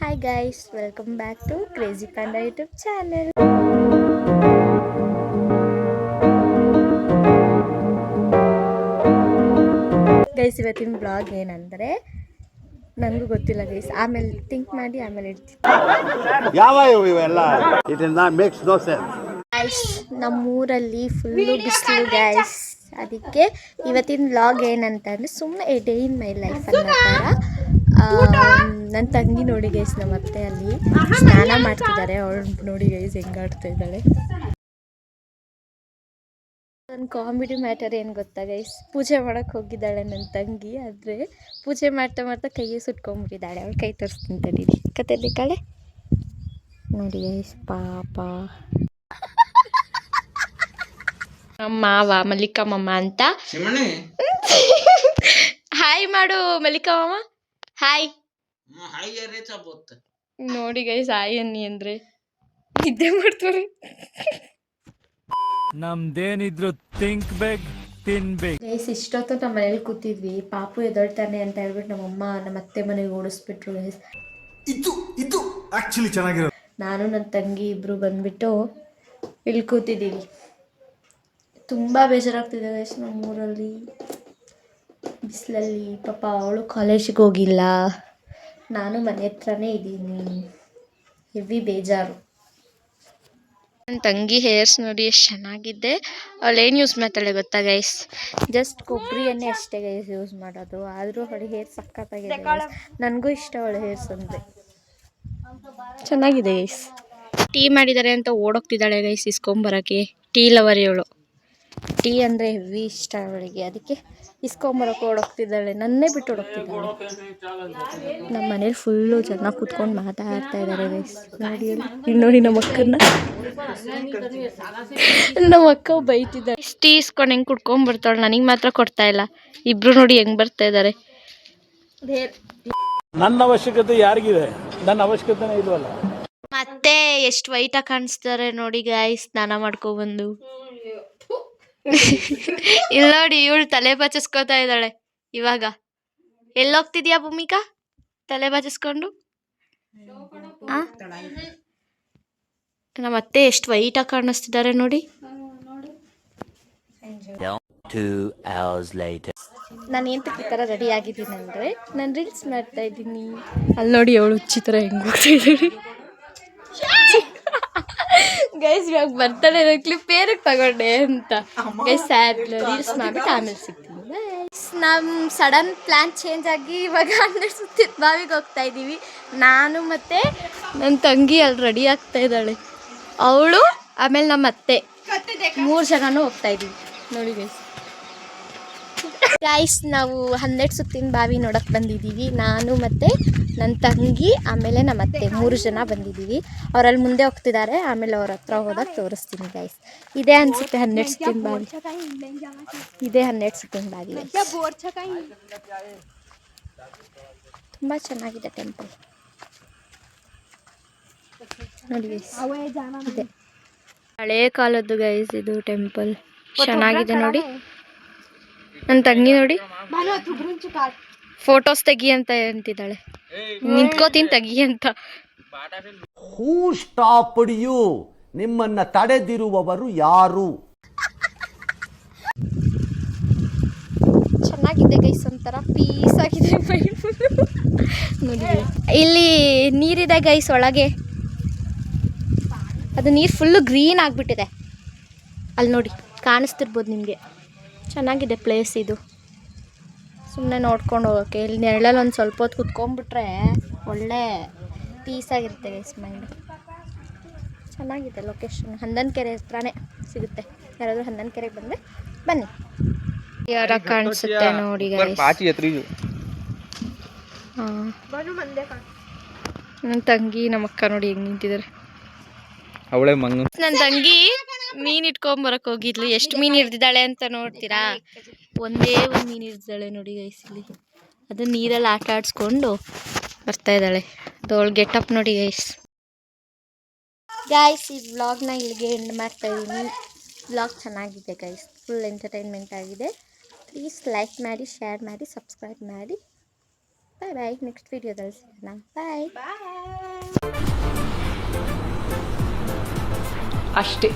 Hi guys, welcome back to Crazy Panda YouTube channel. Guys ಇವತ್ತಿನ blog ಏನಂದರೆ ನನಗೂ ಗೊತ್ತಿಲ್ಲ ಗೈಸ್, ಆಮೇಲೆ ಥಿಂಕ್ ಮಾಡಿ ಆಮೇಲೆ ಇಡ್ತೀನಿ. ಗೈಸ್ ನಮ್ಮೂರಲ್ಲಿ ಫುಲ್ಲು ಬಿಸಿಲು ಗೈಸ್, ಅದಕ್ಕೆ ಇವತ್ತಿನ ಬ್ಲಾಗ್ ಏನಂತಂದರೆ ಸುಮ್ಮನೆ ಡೇ ಇನ್ ಮೈ ಲೈಫ್ ಅನ್ನೋ ಥರ. ನನ್ನ ತಂಗಿ ನೋಡಿ ಗೈಸ್, ನಮ್ಮ ಅತ್ತೆ ಅಲ್ಲಿ ಸ್ನಾನ ಮಾಡ್ತಿದ್ದಾರೆ. ಅವಳು ನೋಡಿ ಗೈಸ್ ಹೆಂಗಾಡ್ತಾ ಇದ್ದಾಳೆ. ನನ್ನ ಕಾಮಿಡಿ ಮ್ಯಾಟರ್ ಏನು ಗೊತ್ತಾ ಗೈಸ್, ಪೂಜೆ ಮಾಡೋಕ್ಕೆ ಹೋಗಿದ್ದಾಳೆ ನನ್ನ ತಂಗಿ. ಆದರೆ ಪೂಜೆ ಮಾಡ್ತಾ ಮಾಡ್ತಾ ಕೈಯೇ ಸುಟ್ಕೊಂಡ್ಬಿಟ್ಟಿದ್ದಾಳೆ. ಅವಳು ಕೈ ತೋರಿಸ್ತೀನಿ ತಡೀರಿ, ಕತೆ ಕಾಳೆ ನೋಡಿ ಗೈಸ್ ಪಾಪ. ನಮ್ಮ ಮಾವ ಮಲ್ಲಿಕಾ ಮಾಮ ಅಂತ ಹಾಯ್ ಮಾಡು ಮಲ್ಲಿಕಾ ಮಾಮ, ಹಾಯ್ ನೋಡಿ ಗೈಸ್ ಹಾಯ್ ಅನ್ನಿ ಅಂದ್ರೆ ನಿದ್ದೆ ಮಾಡ್ತಾರೆ. ನಮ್ದೇನಿದ್ರು ಥಿಂಕ್ ಬೇಕ್ ತಿನ್ಬೇಕು ಗೈಸ್. ಇಷ್ಟೊತ್ತು ನಮ್ಮ ಮನೇಲಿ ಕೂತಿದ್ವಿ, ಪಾಪು ಎದೊಳ್ತಾನೆ ಅಂತ ಹೇಳ್ಬಿಟ್ಟು ನಮ್ಮಮ್ಮ ನಮ್ಮ ಅತ್ತೆ ಮನೆಗೆ ಓಡಿಸ್ಬಿಟ್ರು ಗೈಸ್. ಇದು ಆಕ್ಚುಲಿ ಚೆನ್ನಾಗಿರೋದು. ನಾನು ನನ್ನ ತಂಗಿ ಇಬ್ರು ಬಂದ್ಬಿಟ್ಟು ಇಲ್ಲಿ ಕೂತಿದ್ದೀವಿ. ತುಂಬ ಬೇಜಾರಾಗ್ತಿದೆ ಗೈಸ್ ನಮ್ಮೂರಲ್ಲಿ ಬಿಸಿಲಲ್ಲಿ. ಪಾಪ ಅವಳು ಕಾಲೇಜಿಗೆ ಹೋಗಿಲ್ಲ, ನಾನು ಮನೆ ಹತ್ರನೇ ಇದ್ದೀನಿ. ಹೆವಿ ಬೇಜಾರು. ನನ್ನ ತಂಗಿ ಹೇರ್ಸ್ ನೋಡಿ ಎಷ್ಟು ಚೆನ್ನಾಗಿದೆ. ಅವಳು ಏನು ಯೂಸ್ ಮಾಡ್ತಾಳೆ ಗೊತ್ತಾ ಗೈಸ್, ಜಸ್ಟ್ ಕೊಬ್ಬರಿ ಎಣ್ಣೆ ಅಷ್ಟೇ ಗೈಸ್ ಯೂಸ್ ಮಾಡೋದು. ಆದರೂ ಅವಳು ಹೇರ್ ಸಖತ್ತಾಗಿದೆ ಗೈಸ್. ನನಗೂ ಇಷ್ಟ ಅವಳು ಹೇರ್ಸ್ ಅಂದರೆ, ಚೆನ್ನಾಗಿದೆ ಗೈಸ್. ಟೀ ಮಾಡಿದ್ದಾರೆ ಅಂತ ಓಡೋಗ್ತಿದ್ದಾಳೆ ಗೈಸ್ ಇಸ್ಕೊಂಬರೋಕ್ಕೆ. ಟೀ ಲವರ್ ಇವಳು, ಟೀ ಅಂದರೆ ಹೆವಿ ಇಷ್ಟ ಅವಳಿಗೆ, ಅದಕ್ಕೆ ಇಸ್ಕೊಂಬರೋಕೆ ಓಡೋಗ್ತಿದ್ದಾಳೆ. ನನ್ನೇ ಬಿಟ್ಟು ಓಡೋಗ್ತಿದ್ದಾಳೆ. ನಮ್ಮ ಮನೇಲಿ ಫುಲ್ಲು ಜನ ಕೂತ್ಕೊಂಡು ಮಾತಾಡ್ತಾ ಇದ್ದಾರೆ ಗೈಸ್. ನೋಡಿ ಇಲ್ಲಿ ನೋಡಿ ನಮ್ಮ ಅಕ್ಕನ, ನಮ್ಮ ಅಕ್ಕ ಬೈತಿದ್ದಾರೆ. ಟೀ ಇಸ್ಕೊಂಡು ಹೆಂಗೆ ಕುಡ್ಕೊಂಡ್ಬರ್ತಾಳೆ, ನನಗೆ ಮಾತ್ರ ಕೊಡ್ತಾ ಇಲ್ಲ. ಇಬ್ರು ನೋಡಿ ಹೆಂಗೆ ಬರ್ತಾ ಇದ್ದಾರೆ. ನನ್ನ ಅವಶ್ಯಕತೆ ಯಾರಿಗಿದೆ? ನನ್ನ ಅವಶ್ಯಕತೆನೇ ಇಲ್ವಲ್ಲ. ಮತ್ತೆ ಎಷ್ಟು ವೈಟಾಗಿ ಕಾಣಿಸ್ತಾರೆ ನೋಡಿ ಗಾಯ್ಸ್, ಸ್ನಾನ ಮಾಡ್ಕೊಬಂದು. ಇಲ್ಲಿ ನೋಡಿ ಇವಳು ತಲೆ ಬಚ್ಚಿಸ್ಕೋತಾ ಇದ್ದಾಳೆ. ಇವಾಗ ಎಲ್ಲೋಗ್ತಿದ್ಯಾ ಭೂಮಿಕಾ ತಲೆ ಬಚ್ಚಿಸ್ಕೊಂಡು? ನಮ್ಮ ಅತ್ತೆ ಎಷ್ಟು ವೈಟಾಗಿ ಕಾಣಿಸ್ತಿದ್ದಾರೆ ನೋಡಿ. ನಾನು ಎಂತಕ್ಕೆ ಈ ಥರ ರೆಡಿ ಆಗಿದ್ದೀನಿ ಅಂದರೆ, ನಾನು ರೀಲ್ಸ್ ಮಾಡ್ತಾ ಇದ್ದೀನಿ. ಅಲ್ಲಿ ನೋಡಿ ಅವಳು ಹುಚ್ಚಿ ಥರ ಹೆಂಗೆ ಹೋಗ್ತಾ ಇದ್ದಾಳೆ ಗೈಸ್. ಇವಾಗ ಬರ್ತಾಳೆ ಕ್ಲಿಪ್ ಏನಕ್ಕೆ ತಗೊಂಡೆ ಅಂತ ಗೈಸ್. ರೀಲ್ಸ್ ಮಾಡ್ಬಿಟ್ಟು ಆಮೇಲೆ ಸಿಗ್ತೀನಿ ಗೈಸ್. ನಮ್ಮ ಸಡನ್ ಪ್ಲ್ಯಾನ್ ಚೇಂಜ್ ಆಗಿ ಇವಾಗ 12 ಸುತ್ತಿದ ಬಾವಿಗೆ ಹೋಗ್ತಾ ಇದ್ದೀವಿ. ನಾನು ಮತ್ತು ನನ್ನ ತಂಗಿ ಅಲ್ಲಿ ರೆಡಿ ಆಗ್ತಾ ಇದ್ದಾಳೆ. ಅವಳು ಆಮೇಲೆ ನಮ್ಮ ಅತ್ತೆ 3 ಜನನೂ ಹೋಗ್ತಾ ಇದ್ದೀವಿ ನೋಡಿ ಗೈಸ್. ಗೈಸ್ ನಾವು 12 ಸುತ್ತಿನ ಬಾವಿ ನೋಡೋಕ್ಕೆ ಬಂದಿದ್ದೀವಿ. ನಾನು ಮತ್ತು ನನ್ನ ತಂಗಿ ಆಮೇಲೆ ನಮ್ಮ ಅತ್ತೆ 3 ಜನ ಬಂದಿದ್ದೀವಿ. ಅವರಲ್ಲಿ ಮುಂದೆ ಹೋಗ್ತಿದ್ದಾರೆ, ಆಮೇಲೆ ಅವ್ರ ಹತ್ರ ಹೋದಾಗ ತೋರಿಸ್ತೀನಿ ಗೈಸ್. ಇದೇ ಅನಿಸುತ್ತೆ 12 ಸುತ್ತಿನ ಬಾವಿ, ಇದೇ 12 ಸುತ್ತಿನ ಬಾವಿ. ತುಂಬ ಚೆನ್ನಾಗಿದೆ ಟೆಂಪಲ್ ನೋಡಿ ಗೈಸ್. ಇದೆ ಹಳೇ ಕಾಲದ್ದು ಗೈಸ್ ಇದು ಟೆಂಪಲ್, ಚೆನ್ನಾಗಿದೆ ನೋಡಿ. ನನ್ನ ತಂಗಿ ನೋಡಿ ಫೋಟೋಸ್ ತೆಗಿ ಅಂತ ಅಂತಿದ್ದಾಳೆ, ನಿಂತ್ಕೋತೀನಿ ತೆಗಿ ಅಂತ. ಹೂ ಸ್ಟಾಪ್ಡ್ ಯು? ನಿಮ್ಮನ್ನ ತಡೆದಿರುವವರು ಯಾರು? ಚೆನ್ನಾಗಿದೆ ಗೈಸ್, ಒಂಥರ ಪೀಸ್ ಆಗಿದೆ ನೋಡಿ. ಇಲ್ಲಿ ನೀರಿದೆ ಗೈಸ್ ಒಳಗೆ, ಅದು ನೀರು ಫುಲ್ಲು ಗ್ರೀನ್ ಆಗಿಬಿಟ್ಟಿದೆ. ಅಲ್ಲಿ ನೋಡಿ ಕಾಣಿಸ್ತಿರ್ಬೋದು ನಿಮಗೆ. ಚೆನ್ನಾಗಿದೆ ಪ್ಲೇಸ್ ಇದು, ಸುಮ್ಮನೆ ನೋಡ್ಕೊಂಡು ಹೋಗೋಕ್ಕೆ. ಇಲ್ಲಿ ನೆರಳಲ್ಲಿ ಒಂದು ಸ್ವಲ್ಪ ಹೊತ್ತು ಕುತ್ಕೊಂಡ್ಬಿಟ್ರೆ ಒಳ್ಳೆ ಪೀಸಾಗಿರುತ್ತೆ ಗೈಸ್ ಮೈಂಡ್. ಚೆನ್ನಾಗಿದೆ ಲೊಕೇಶನ್, ಹನ್ನೊಂದಕೆರೆ ಹತ್ರನೇ ಸಿಗುತ್ತೆ. ಯಾರಾದರೂ ಹನ್ನೊಂದಕೆರೆಗೆ ಬಂದರೆ ಬನ್ನಿ. ಯಾರ ಕಾಣಿಸುತ್ತೆ ನೋಡಿ ಗೈಸ್. ಹಾಂ ನನ್ನ ತಂಗಿ ನಮ್ಮ ಅಕ್ಕ ನೋಡಿ ಹೆಂಗೆ ನಿಂತಿದ್ದಾರೆ. ಅವಳೇ ಮಂಗ. ನನ್ನ ತಂಗಿ ಮೀನು ಇಟ್ಕೊಂಬರಕ್ಕೆ ಹೋಗಿದ್ಲು. ಎಷ್ಟು ಮೀನು ಹಿಡ್ದಿದ್ದಾಳೆ ಅಂತ ನೋಡ್ತೀರಾ? ಒಂದೇ ಒಂದು ಮೀನು ಹಿಡ್ದಿದ್ದಾಳೆ ನೋಡಿ ಗೈಸ್ ಇಲ್ಲಿ. ಅದು ನೀರಲ್ಲಿ ಆಟ ಆಡಿಸ್ಕೊಂಡು ಬರ್ತಾ ಇದ್ದಾಳೆ. ಅದು ಅವಳು ಗೆಟಪ್ ನೋಡಿ ಗೈಸ್. ಗೈಸ್ ಈ ವ್ಲಾಗ್ನ ಇಲ್ಲಿಗೆ ಎಂಡ್ ಮಾಡ್ತಾ ಇದ್ದೀನಿ. ವ್ಲಾಗ್ ಚೆನ್ನಾಗಿದೆ ಗೈಸ್, ಫುಲ್ ಎಂಟರ್ಟೈನ್ಮೆಂಟ್ ಆಗಿದೆ. ಪ್ಲೀಸ್ ಲೈಕ್ ಮಾಡಿ, ಶೇರ್ ಮಾಡಿ, ಸಬ್ಸ್ಕ್ರೈಬ್ ಮಾಡಿ. ಬಾಯ್ ಬಾಯ್. ನೆಕ್ಸ್ಟ್ ವೀಡಿಯೋದಲ್ಲಿ ಸಿಗೋಣ. ಬಾಯ್. ಅಷ್ಟೇ.